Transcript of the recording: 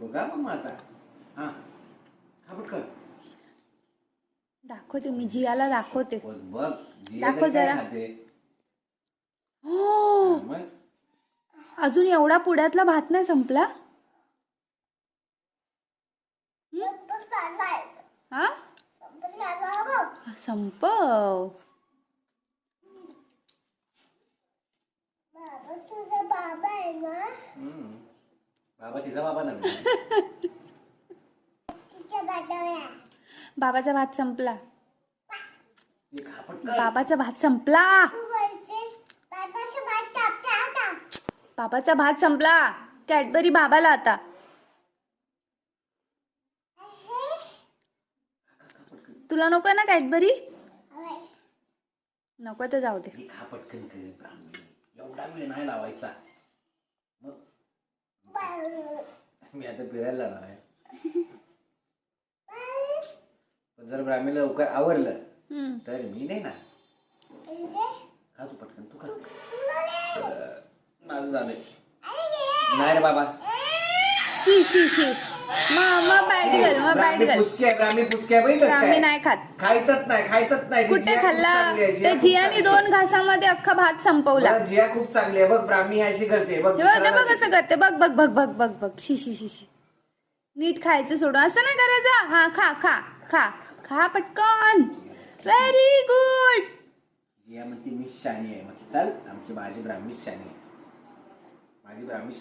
बघा मग आता हा खा पटकन. दाखवते मी जियाला दाखवते. बघ जिया दाखव तर काय जरा. खाते. हो मग अजून एवढा पुड्यातला भात नाही संपला. हा संपव. बाबा तिचा बाबा नव्हे. बाबाचा भात संपला. हे खा पटकन. बाबाचा भात संपला. बाबाचा भात संपला. कॅडबरी बाबाला आता. तुला नको ना कॅडबरी. नको तर जाऊ दे. हे खा पटकन कर ब्राह्मणी. एवढा वेळ नाही लावायचा. मी आता फिरायला जाणार आहे. पण जर ब्राह्मीला लवकर आवडलं तर मी नाही ना. खा तू पटकन तू खा. माझं झालंय. नाही रे बाबा. शी शी शी. मग बॅड गर्ल. मग बॅड गर्ल. ब्राह्मी पुचक्या बाई ब्राह्मी नाही खात. खायतच नाही. ती कुठे जिया खूप खाल्ला. चांगली आहे. ते जियाने 2 घासामध्ये अख्खा भात संपवला. बरं, जिया खूप चांगली आहे बघ. ब्राह्मी अशी करते बघ. ते बघ असं करते. बघ बघ बघ बघ बघ बघ. शी शी शी शी. नीट खायचं सोडून असं नाही करायचं. हा खा खा खा खा पटकन. Very good. जिया म्हणते मी शानी आहे. मग चल आमची माझी ब्राह्मी शानी आहे. माझी ब्राह्मी